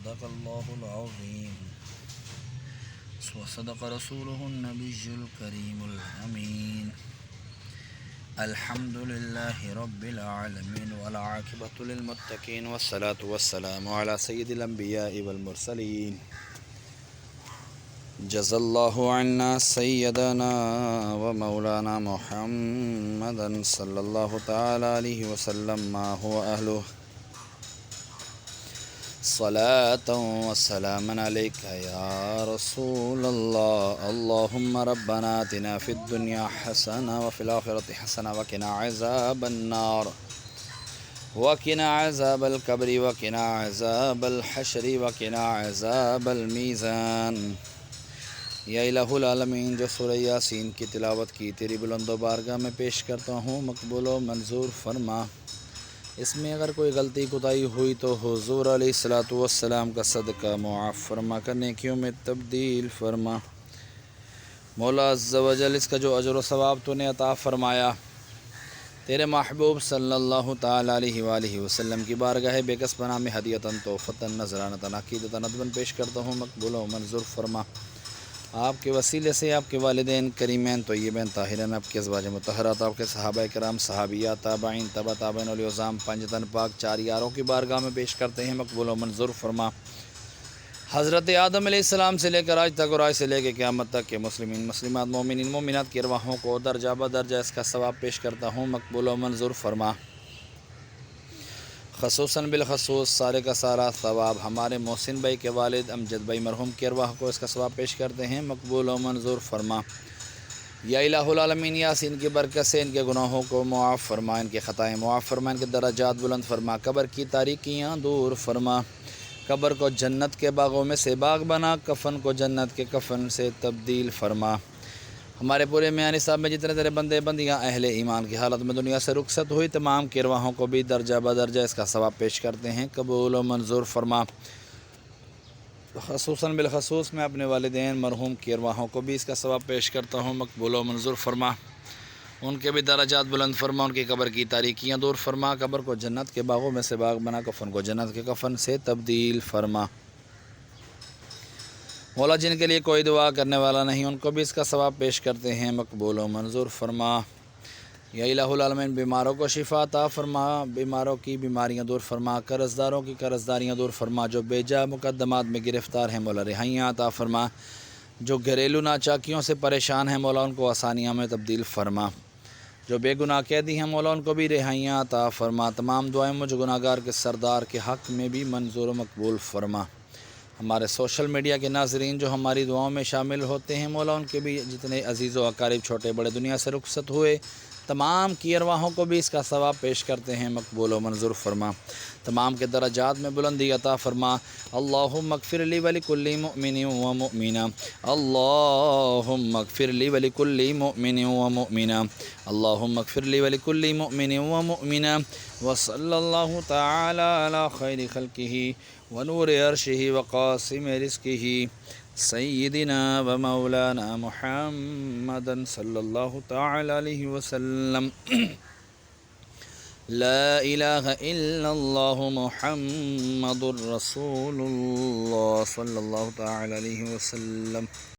صدق الله العظيم وصدق رسوله النبي الكريم الأمين. الحمد لله رب العالمين والعاقبة للمتقين والصلاة والسلام على سيد الأنبياء والمرسلين. جزا الله عنا سيدنا ومولانا محمدا صلى الله تعالى عليه وسلم ما هو أهله. صلاة وسلاما عليك يا رسول الله. اللهم ربنا آتنا في الدنيا حسنة وفي الآخرة حسنة وقنا عذاب النار وقنا عذاب القبر وقنا عذاب الحشر وقنا عذاب الميزان. یا الہ العالمین، جو سورہ یاسین کی تلاوت کی تیری بلند و بارگاہ میں پیش کرتا ہوں، مقبول و منظور فرما. اس میں اگر کوئی غلطی کوتاہی ہوئی تو حضور علیہ الصلوۃ والسلام کا صدقہ معاف فرما کر نیکیوں میں تبدیل فرما. مولا عز و جل، اس کا جو اجر و ثواب تو نے عطا فرمایا، تیرے محبوب صلی اللہ تعالیٰ علیہ وآلہ وسلم کی بارگاہ بے کس پناہ میں ہدیۃً تحفۃً نذرانۃً عقیدۃً ندباً پیش کرتا ہوں، مقبول و منظور فرما. آپ کے وسیلے سے آپ کے والدین کریمین طیبین طاہرین، آپ کے ازواج مطہرات، آپ کے صحابہ کرام، صحابیات، تابعین، تبع تابعین، اولیاء اعظام، پنجتن پاک چار یاروں کی بارگاہ میں پیش کرتے ہیں، مقبول و منظور فرما. حضرت آدم علیہ السلام سے لے کر آج تک اور آج سے لے کے قیامت تک کے مسلمین، مسلمات، مومنین، مومنات کی ارواحوں کو درجہ بدرجہ اس کا ثواب پیش کرتا ہوں، مقبول و منظور فرما. خصوصاً بالخصوص سارے کا سارا ثواب ہمارے محسن بھائی کے والد امجد بھائی مرحوم کی ارواح کو اس کا ثواب پیش کرتے ہیں، مقبول و منظور فرما. یا الہ العالمین، یاسین کی برکت سے ان کے گناہوں کو معاف فرما، ان کے خطائیں معاف فرما، ان کے درجات بلند فرما، قبر کی تاریکیاں دور فرما، قبر کو جنت کے باغوں میں سے باغ بنا، کفن کو جنت کے کفن سے تبدیل فرما. ہمارے پورے میاں صاحب میں جتنے تیرے بندے بندیاں اہل ایمان کی حالت میں دنیا سے رخصت ہوئی، تمام کی ارواحوں کو بھی درجہ بدرجہ اس کا ثواب پیش کرتے ہیں، قبول و منظور فرما. خصوصاً بالخصوص میں اپنے والدین مرحوم کی ارواحوں کو بھی اس کا ثواب پیش کرتا ہوں، مقبول و منظور فرما. ان کے بھی درجات بلند فرما، ان کی قبر کی تاریکیاں دور فرما، قبر کو جنت کے باغوں میں سے باغ بنا، کفن کو جنت کے کفن سے تبدیل فرما. مولا، جن کے لیے کوئی دعا کرنے والا نہیں، ان کو بھی اس کا ثواب پیش کرتے ہیں، مقبول و منظور فرما. یا الہ العالمین، بیماروں کو شفا عطا فرما، بیماروں کی بیماریاں دور فرما، قرض داروں کی قرض داریاں دور فرما، جو بے جا مقدمات میں گرفتار ہیں مولا رہائیاں عطا فرما، جو گھریلو ناچاکیوں سے پریشان ہیں مولا ان کو آسانیاں میں تبدیل فرما، جو بے گناہ قیدی ہیں مولا ان کو بھی رہائیاں عطا فرما. تمام دعائیں مجھ گناہ گار کے سردار کے حق میں بھی منظور و مقبول فرما. ہمارے سوشل میڈیا کے ناظرین جو ہماری دعاؤں میں شامل ہوتے ہیں مولا، ان کے بھی جتنے عزیز و اقارب چھوٹے بڑے دنیا سے رخصت ہوئے، تمام کی ارواحوں کو بھی اس کا ثواب پیش کرتے ہیں، مقبول و منظور فرما. تمام کے درجات میں بلندی عطا فرما. اللہم اغفر لی ولکل مؤمن و مؤمنہ، اللہم اغفر لی ولکل مؤمن و مؤمنہ، اللہم اغفر لی ولکل مؤمن و مؤمنہ. وصلی اللہ تعالی علی خیر خلقہ ونور عرشہ وقاسم رزقہ سیدنا و مولانا محمد صلی اللہ تعالی علیہ وسلم. لا الہ الا اللہ محمد رسول اللہ صلی اللہ تعالی علیہ وسلم.